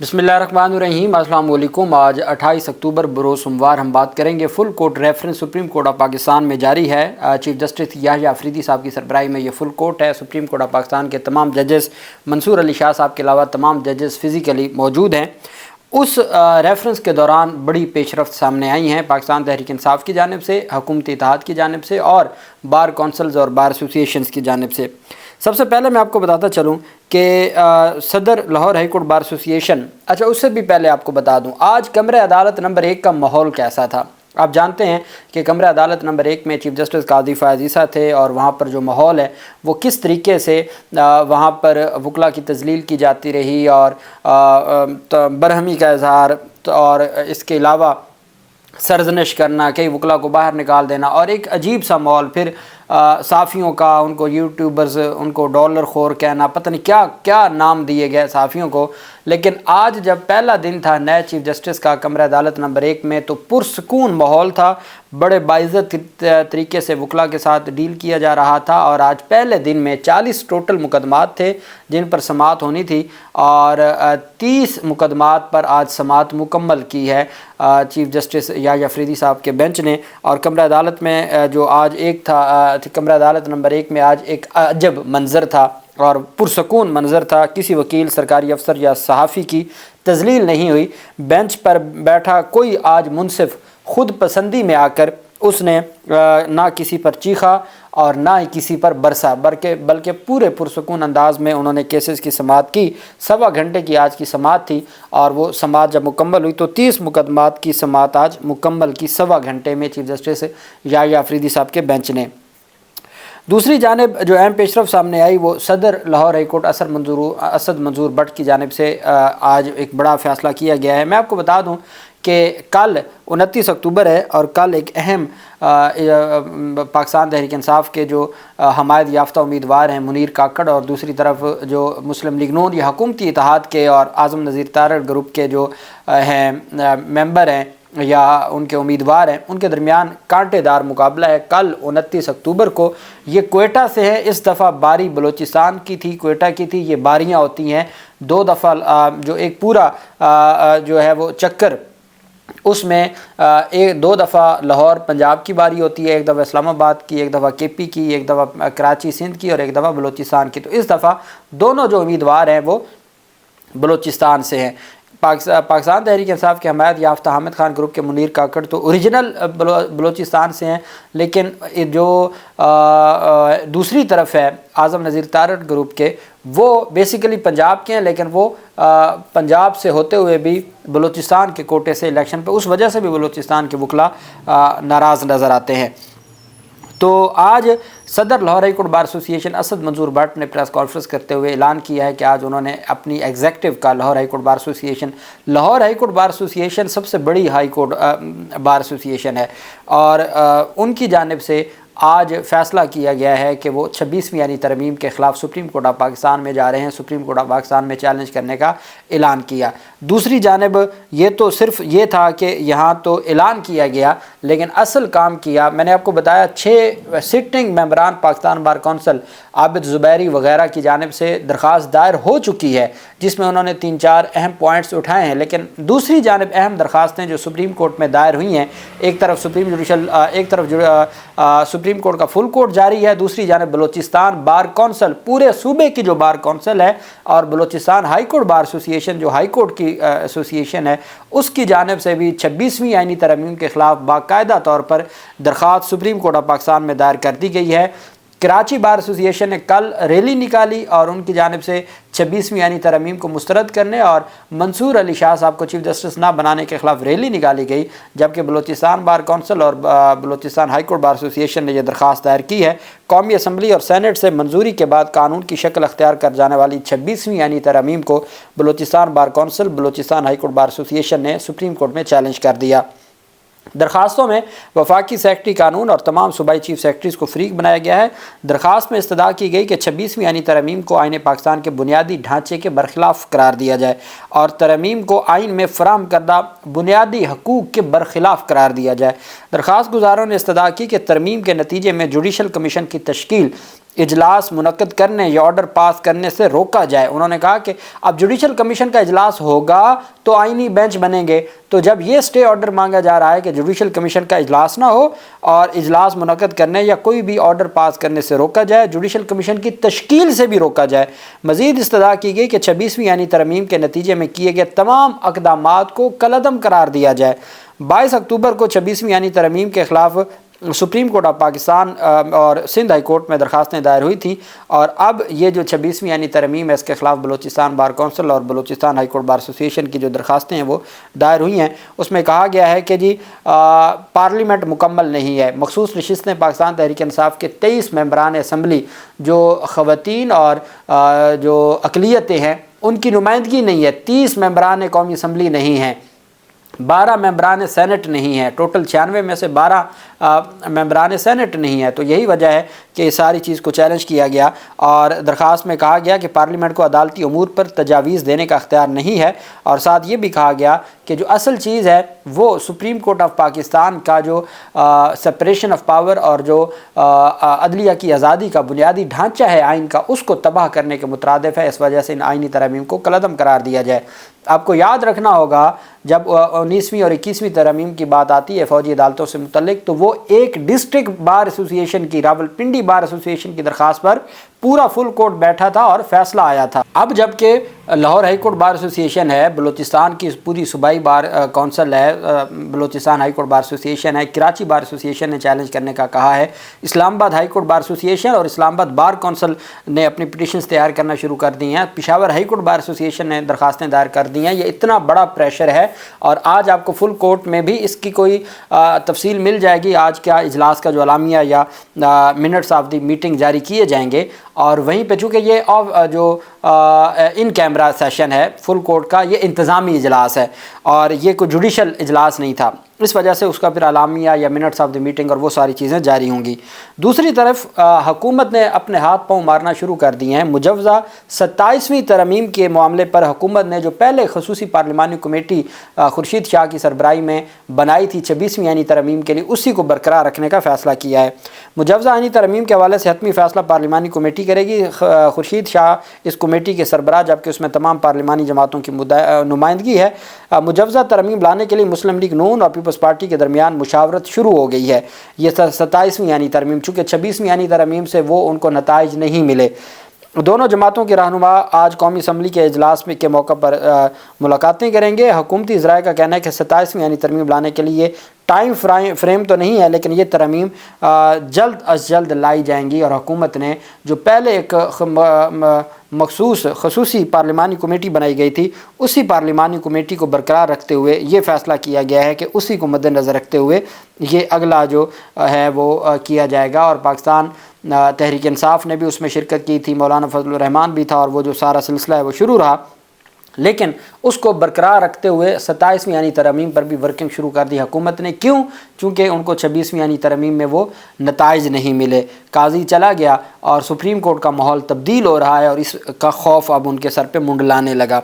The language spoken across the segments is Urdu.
بسم اللہ الرحمن الرحیم۔ السلام علیکم۔ آج 28 اکتوبر بروز سوموار ہم بات کریں گے full court reference supreme court of Pakistan میں جاری ہے۔ چیف جسٹس یحییٰ آفریدی صاحب کی سربراہی میں یہ فل کورٹ ہے۔ سپریم کورٹ آف پاکستان کے تمام ججز منصور علی شاہ صاحب کے علاوہ تمام ججز فزیکلی موجود ہیں۔ اس ریفرنس کے دوران بڑی پیش رفت سامنے آئی ہیں پاکستان تحریک انصاف کی جانب سے، حکومت اتحاد کی جانب سے اور بار کونسلز اور بار ایسوسیشنز کی جانب سے۔ سب سے پہلے میں آپ کو بتاتا چلوں کہ صدر Lahore high court bar association, اس سے بھی پہلے آپ کو بتا دوں آج کمرہ عدالت نمبر 1 کا ماحول کیسا تھا۔ آپ جانتے ہیں کہ کمرہ عدالت نمبر 1 میں چیف جسٹس قاضی فیاض عیسیٰ تھے اور وہاں پر جو ماحول ہے وہ کس طریقے سے وہاں پر وکلاء کی تذلیل کی جاتی رہی اور برہمی کا اظہار اور اس کے علاوہ سرزنش کرنا، کئی وکلاء کو باہر نکال دینا اور ایک عجیب سا ماحول، پھر صحافیوں کا، ان کو یوٹیوبرز، ان کو ڈالر خور کہنا، پتہ نہیں کیا کیا نام دیے گئے صحافیوں کو۔ لیکن آج جب پہلا دن تھا نئے چیف جسٹس کا کمرہ عدالت نمبر 1 میں تو پرسکون ماحول تھا، بڑے باعزت طریقے سے وکلاء کے ساتھ ڈیل کیا جا رہا تھا اور آج پہلے دن میں 40 ٹوٹل مقدمات تھے جن پر سماعت ہونی تھی اور 30 مقدمات پر آج سماعت مکمل کی ہے چیف جسٹس یحییٰ آفریدی صاحب کے بینچ نے۔ اور کمرہ عدالت میں جو آج ایک تھا، کمرہ عدالت نمبر 1 میں آج ایک عجب منظر تھا اور پرسکون منظر تھا۔ کسی وکیل، سرکاری افسر یا صحافی کی تذلیل نہیں ہوئی۔ بینچ پر بیٹھا کوئی آج منصف خود پسندی میں آ کر اس نے نہ کسی پر چیخا اور نہ ہی کسی پر برسا، بلکہ پورے پرسکون انداز میں انہوں نے کیسز کی سماعت کی۔ 1.25 گھنٹے کی آج کی سماعت تھی اور وہ سماعت جب مکمل ہوئی تو 30 مقدمات کی سماعت آج مکمل کی 1.25 گھنٹے میں چیف جسٹس یحییٰ آفریدی صاحب کے بینچ نے۔ دوسری جانب جو اہم پیش رفت سامنے آئی وہ صدر Lahore high court Asad Manzoor but کی جانب سے آج ایک بڑا فیصلہ کیا گیا ہے۔ میں آپ کو بتا دوں کہ کل 29 اکتوبر ہے اور کل ایک اہم پاکستان تحریک انصاف کے جو حمایت یافتہ امیدوار ہیں منیر کاکڑ اور دوسری طرف جو مسلم لیگ نون یا حکومتی اتحاد کے اور اعظم نذیر تارڑ گروپ کے جو ہیں ممبر ہیں یا ان کے امیدوار ہیں، ان کے درمیان کانٹے دار مقابلہ ہے۔ کل 29 اکتوبر کو یہ کوئٹہ سے ہے، اس دفعہ باری بلوچستان کی تھی، کوئٹہ کی تھی۔ یہ باریاں ہوتی ہیں 2 دفعہ، جو ایک پورا جو ہے وہ چکر، اس میں 2 دفعہ لاہور پنجاب کی باری ہوتی ہے، ایک دفعہ اسلام آباد کی، ایک دفعہ کے پی کی، ایک دفعہ کراچی سندھ کی اور ایک دفعہ بلوچستان کی۔ تو اس دفعہ دونوں جو امیدوار ہیں وہ بلوچستان سے ہیں۔ پاکستان تحریک انصاف کے حمایت یافتہ حامد خان گروپ کے منیر کاکڑ تو اوریجنل بلوچستان سے ہیں، لیکن جو دوسری طرف ہے اعظم نذیر تارڑ گروپ کے، وہ بیسیکلی پنجاب کے ہیں لیکن وہ پنجاب سے ہوتے ہوئے بھی بلوچستان کے کوٹے سے الیکشن پہ، اس وجہ سے بھی بلوچستان کے وکلاء ناراض نظر آتے ہیں۔ تو آج صدر Lahore high court bar association Asad Manzoor but نے پریس کانفرنس کرتے ہوئے اعلان کیا ہے کہ آج انہوں نے اپنی ایگزیکٹو کا Lahore high court bar association سب سے بڑی ہائی کورٹ بار ایسوسیشن ہے اور ان کی جانب سے آج فیصلہ کیا گیا ہے کہ وہ 26ویں یعنی ترمیم کے خلاف سپریم کورٹ آف پاکستان میں جا رہے ہیں، سپریم کورٹ آف پاکستان میں چیلنج کرنے کا اعلان کیا۔ دوسری جانب یہ تو صرف یہ تھا کہ یہاں تو اعلان کیا گیا لیکن اصل کام کیا، میں نے آپ کو بتایا 6 سٹنگ ممبران پاکستان بار کونسل عابد زبیری وغیرہ کی جانب سے درخواست دائر ہو چکی ہے جس میں انہوں نے 3-4 اہم پوائنٹس اٹھائے ہیں، لیکن دوسری جانب اہم درخواستیں جو سپریم کورٹ میں دائر ہوئی ہیں، ایک طرف سپریم کورٹ کا فل کورٹ جاری ہے، دوسری جانب بلوچستان بار کونسل، پورے صوبے کی جو بار کونسل ہے اور Balochistan high court bar association جو ہائی کورٹ کی ایسوسیشن ہے، اس کی جانب سے بھی 26ویں آئینی ترمیم کے خلاف باقاعدہ طور پر درخواست سپریم کورٹ آف پاکستان میں دائر کر دی گئی ہے۔ کراچی بار ایسوسیشن نے کل ریلی نکالی اور ان کی جانب سے 26ویں یعنی ترمیم کو مسترد کرنے اور منصور علی شاہ صاحب کو چیف جسٹس نہ بنانے کے خلاف ریلی نکالی گئی، جبکہ بلوچستان بار کونسل اور Balochistan high court bar association نے یہ درخواست دائر کی ہے۔ قومی اسمبلی اور سینٹ سے منظوری کے بعد قانون کی شکل اختیار کر جانے والی 26ویں یعنی ترمیم کو Balochistan bar council, Balochistan high court bar association نے سپریم کورٹ میں چیلنج کر دیا۔ درخواستوں میں وفاقی سیکرٹری قانون اور تمام صوبائی چیف سیکرٹریز کو فریق بنایا گیا ہے۔ درخواست میں استدعا کی گئی کہ 26ویں یعنی ترمیم کو آئین پاکستان کے بنیادی ڈھانچے کے برخلاف قرار دیا جائے اور ترمیم کو آئین میں فراہم کردہ بنیادی حقوق کے برخلاف قرار دیا جائے۔ درخواست گزاروں نے استدعا کی کہ ترمیم کے نتیجے میں جوڈیشل کمیشن کی تشکیل اجلاس منعقد کرنے یا آرڈر پاس کرنے سے روکا جائے۔ انہوں نے کہا کہ اب جوڈیشل کمیشن کا اجلاس ہوگا تو آئینی بینچ بنیں گے، تو جب یہ اسٹے آرڈر مانگا جا رہا ہے کہ جوڈیشل کمیشن کا اجلاس نہ ہو اور اجلاس منعقد کرنے یا کوئی بھی آرڈر پاس کرنے سے روکا جائے، جوڈیشل کمیشن کی تشکیل سے بھی روکا جائے۔ مزید استدعا کی گئی کہ 26ویں یعنی ترمیم کے نتیجے میں کیے گئے تمام اقدامات کو کالعدم قرار دیا جائے۔ 22 اکتوبر کو 26ویں یعنی ترمیم کے خلاف سپریم کورٹ آف پاکستان اور سندھ ہائی کورٹ میں درخواستیں دائر ہوئی تھیں، اور اب یہ جو 26ویں یعنی ترمیم ہے اس کے خلاف بلوچستان بار کونسل اور Balochistan high court bar association کی جو درخواستیں ہیں وہ دائر ہوئی ہیں۔ اس میں کہا گیا ہے کہ جی پارلیمنٹ مکمل نہیں ہے، مخصوص نشستیں پاکستان تحریک انصاف کے 23 ممبران اسمبلی جو خواتین اور جو اقلیتیں ہیں ان کی نمائندگی نہیں ہے، 30 ممبران قومی اسمبلی نہیں ہیں، 12 ممبران سینٹ نہیں ہیں، ٹوٹل 96 میں سے 12 ممبران سینٹ نہیں ہے۔ تو یہی وجہ ہے کہ ساری چیز کو چیلنج کیا گیا، اور درخواست میں کہا گیا کہ پارلیمنٹ کو عدالتی امور پر تجاویز دینے کا اختیار نہیں ہے، اور ساتھ یہ بھی کہا گیا کہ جو اصل چیز ہے وہ سپریم کورٹ آف پاکستان کا جو سپریشن آف پاور اور جو عدلیہ کی آزادی کا بنیادی ڈھانچہ ہے آئین کا، اس کو تباہ کرنے کے مترادف ہے۔ اس وجہ سے ان آئینی ترامیم کو کالعدم قرار دیا جائے۔ آپ کو یاد رکھنا ہوگا جب 19ویں اور 21ویں ترامیم کی بات آتی ہے فوجی عدالتوں سے متعلق، تو وہ ایک ڈسٹرکٹ بار ایسوسیشن کی، راولپنڈی بار ایسوسیشن کی درخواست پر پورا فل کورٹ بیٹھا تھا اور فیصلہ آیا تھا۔ اب جب کہ Lahore high court bar association ہے، بلوچستان کی پوری صوبائی بار کونسل ہے، Balochistan high court bar association ہے، کراچی بار ایسوسیشن نے چیلنج کرنے کا کہا ہے، اسلام آباد ہائی کورٹ بار ایسوسیشن اور اسلام آباد بار کونسل نے اپنی پٹیشنز تیار کرنا شروع کر دی ہیں، Peshawar high court bar association نے درخواستیں دائر کر دی ہیں۔ یہ اتنا بڑا پریشر ہے، اور آج آپ کو فل کورٹ میں بھی اس کی کوئی تفصیل مل جائے گی۔ آج کیا اجلاس کا جو اعلامیہ یا منٹس آف دی میٹنگ جاری کیے جائیں گے، اور وہیں پہ چونکہ یہ جو ان کیمرہ سیشن ہے فل کورٹ کا، یہ انتظامی اجلاس ہے اور یہ کوئی جوڈیشل اجلاس نہیں تھا، اس وجہ سے اس کا پھر اعلامیہ یا منٹس آف دی میٹنگ اور وہ ساری چیزیں جاری ہوں گی۔ دوسری طرف حکومت نے اپنے ہاتھ پاؤں مارنا شروع کر دیے ہیں۔ مجوزہ 27ویں ترمیم کے معاملے پر حکومت نے جو پہلے خصوصی پارلیمانی کمیٹی خورشید شاہ کی سربراہی میں بنائی تھی 26ویں آئینی ترمیم کے لیے، اسی کو برقرار رکھنے کا فیصلہ کیا ہے۔ مجوزہ آئینی ترمیم کے حوالے سے حتمی فیصلہ پارلیمانی کمیٹی کرے گی۔ خورشید شاہ اس کمیٹی کے سربراہ، جبکہ اس میں تمام پارلیمانی جماعتوں کی نمائندگی ہے۔ مجوزہ ترمیم لانے کے لیے مسلم لیگ نون اور پیپلز پارٹی کے درمیان مشاورت شروع ہو گئی ہے۔ یہ 27ویں یعنی ترمیم، چونکہ 26ویں یعنی ترمیم سے وہ ان کو نتائج نہیں ملے۔ دونوں جماعتوں کے رہنما آج قومی اسمبلی کے اجلاس میں کے موقع پر ملاقاتیں کریں گے۔ حکومتی ذرائع کا کہنا ہے کہ 27ویں یعنی ترمیم لانے کے لیے ٹائم فریم تو نہیں ہے، لیکن یہ ترمیم جلد از جلد لائی جائیں گی، اور حکومت نے جو پہلے ایک مخصوص خصوصی پارلیمانی کمیٹی بنائی گئی تھی، اسی پارلیمانی کمیٹی کو برقرار رکھتے ہوئے یہ فیصلہ کیا گیا ہے کہ اسی کو مد نظر رکھتے ہوئے یہ اگلا جو ہے وہ کیا جائے گا۔ اور پاکستان تحریک انصاف نے بھی اس میں شرکت کی تھی، مولانا فضل الرحمان بھی تھا، اور وہ جو سارا سلسلہ ہے وہ شروع رہا، لیکن اس کو برقرار رکھتے ہوئے 27ویں یعنی ترمیم پر بھی ورکنگ شروع کر دی حکومت نے۔ کیوں؟ چونکہ ان کو 26ویں یعنی ترمیم میں وہ نتائج نہیں ملے، قاضی چلا گیا اور سپریم کورٹ کا ماحول تبدیل ہو رہا ہے، اور اس کا خوف اب ان کے سر پہ منڈلانے لگا۔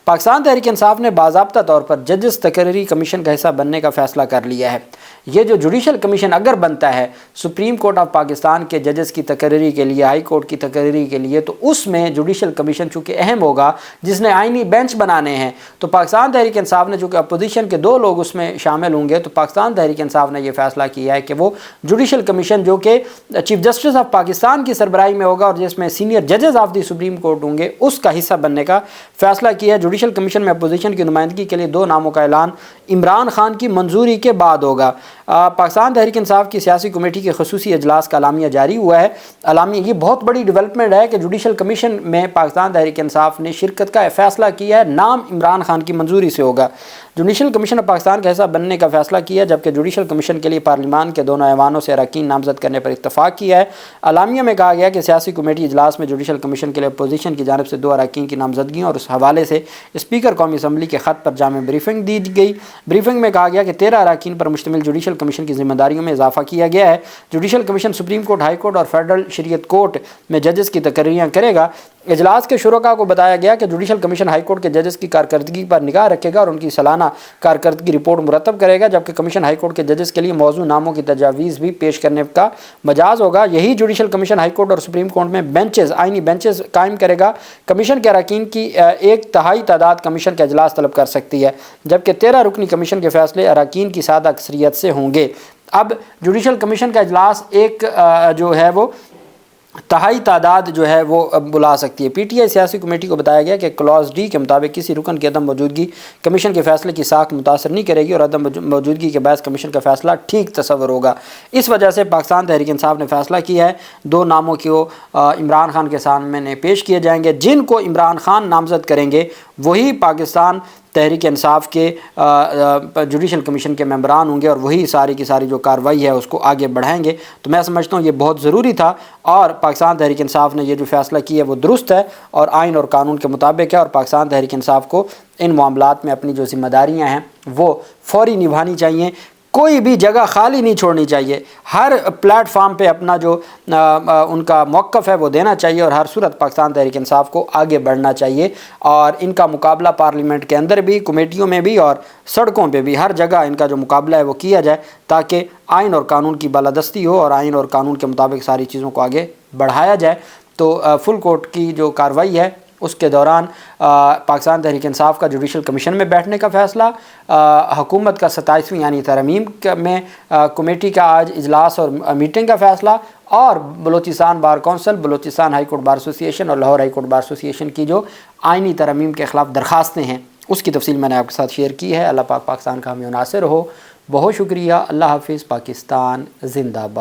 پاکستان تحریک انصاف نے باضابطہ طور پر ججز تقرری کمیشن کا حصہ بننے کا فیصلہ کر لیا ہے۔ یہ جو جوڈیشل کمیشن اگر بنتا ہے سپریم کورٹ آف پاکستان کے ججز کی تقرری کے لیے، ہائی کورٹ کی تقرری کے لیے، تو اس میں جوڈیشل کمیشن چونکہ اہم ہوگا جس نے آئینی بینچ بنانے ہیں، تو پاکستان تحریک انصاف نے، چونکہ اپوزیشن کے 2 لوگ اس میں شامل ہوں گے، تو پاکستان تحریک انصاف نے یہ فیصلہ کیا ہے کہ وہ جوڈیشل کمیشن جو کہ چیف جسٹس آف پاکستان کی سربراہی میں ہوگا اور جس میں سینئر ججز آف دی سپریم کورٹ ہوں گے، اس کا حصہ بننے کا فیصلہ کیا ہے۔ جوڈیشل کمیشن میں اپوزیشن کی نمائندگی کے لیے 2 ناموں کا اعلان عمران خان کی منظوری کے بعد ہوگا۔ پاکستان تحریک انصاف کی سیاسی کمیٹی کے خصوصی اجلاس کا اعلامیہ جاری ہوا ہے۔ اعلامیہ یہ بہت بڑی ڈیولپمنٹ ہے کہ جوڈیشل کمیشن میں پاکستان تحریک انصاف نے شرکت کا فیصلہ کیا ہے، نام عمران خان کی منظوری سے ہوگا۔ جوڈیشل کمیشن آف پاکستان کا حصہ بننے کا فیصلہ کیا، جبکہ جوڈیشل کمیشن کے لیے پارلیمان کے دونوں ایوانوں سے اراکین نامزد کرنے پر اتفاق کیا ہے۔ اعلامیہ میں کہا گیا کہ سیاسی کمیٹی اجلاس میں جوڈیشل کمیشن کے لیے اپوزیشن کی جانب سے 2 اراکین کی نامزدگیوں اور اس حوالے سے اسپیکر قومی اسمبلی کے خط پر جامع بریفنگ دی گئی۔ بریفنگ میں کہا گیا کہ 13 اراکین پر مشتمل جوڈیشل کمیشن کی ذمہ داریوں میں اضافہ کیا گیا ہے۔ Judicial commission supreme court, high court اور فیڈرل شریعت کورٹ میں ججز کی تقرریاں کرے گا۔ اجلاس کے شرکاء کو بتایا گیا کہ جوڈیشل کمیشن ہائی کورٹ کے ججز کی کارکردگی پر نگاہ رکھے گا اور ان کی سالانہ کارکردگی رپورٹ مرتب کرے گا، جبکہ کمیشن ہائی کورٹ کے ججز کے لیے موضوع ناموں کی تجاویز بھی پیش کرنے کا مجاز ہوگا۔ یہی جوڈیشل کمیشن ہائی کورٹ اور سپریم کورٹ میں بینچز، آئینی بینچز قائم کرے گا۔ کمیشن کے اراکین کی 1/3 تعداد کمیشن کا اجلاس طلب کر سکتی ہے، جبکہ 13 رکنی کمیشن کے فیصلے اراکین کی سادہ اکثریت سے ہوں گے۔ اب جوڈیشل کمیشن کا اجلاس جو ہے وہ 1/3 تعداد جو ہے وہ بلا سکتی ہے۔ پی ٹی آئی سیاسی کمیٹی کو بتایا گیا کہ کلاس ڈی کے مطابق کسی رکن کی عدم موجودگی کمیشن کے فیصلے کی ساخت متاثر نہیں کرے گی اور عدم موجودگی کے باعث کمیشن کا فیصلہ ٹھیک تصور ہوگا۔ اس وجہ سے پاکستان تحریک انصاف نے فیصلہ کیا ہے 2 ناموں کو عمران خان کے سامنے پیش کیے جائیں گے۔ جن کو عمران خان نامزد کریں گے وہی پاکستان تحریک انصاف کے جوڈیشل کمیشن کے ممبران ہوں گے اور وہی ساری کی ساری جو کارروائی ہے اس کو آگے بڑھائیں گے۔ تو میں سمجھتا ہوں یہ بہت ضروری تھا اور پاکستان تحریک انصاف نے یہ جو فیصلہ کیا ہے وہ درست ہے اور آئین اور قانون کے مطابق ہے، اور پاکستان تحریک انصاف کو ان معاملات میں اپنی جو ذمہ داریاں ہیں وہ فوری نبھانی چاہیے۔ کوئی بھی جگہ خالی نہیں چھوڑنی چاہیے، ہر پلیٹ فارم پہ اپنا جو ان کا موقف ہے وہ دینا چاہیے اور ہر صورت پاکستان تحریک انصاف کو آگے بڑھنا چاہیے، اور ان کا مقابلہ پارلیمنٹ کے اندر بھی، کمیٹیوں میں بھی اور سڑکوں پہ بھی، ہر جگہ ان کا جو مقابلہ ہے وہ کیا جائے تاکہ آئین اور قانون کی بالادستی ہو اور آئین اور قانون کے مطابق ساری چیزوں کو آگے بڑھایا جائے۔ تو فل کورٹ کی جو کارروائی ہے اس کے دوران پاکستان تحریک انصاف کا جوڈیشل کمیشن میں بیٹھنے کا فیصلہ، حکومت کا 27ویں یعنی ترمیم میں کمیٹی کا آج اجلاس اور میٹنگ کا فیصلہ، اور Balochistan bar council, Balochistan high court بار ایسوسی ایشن اور لاہور ہائی کورٹ بار ایسوسی ایشن کی جو آئینی ترمیم کے خلاف درخواستیں ہیں اس کی تفصیل میں نے آپ کے ساتھ شیئر کی ہے۔ اللہ پاک پاکستان کا حامی و ناصر ہو۔ بہت شکریہ۔ اللہ حافظ۔ پاکستان زندہ باد۔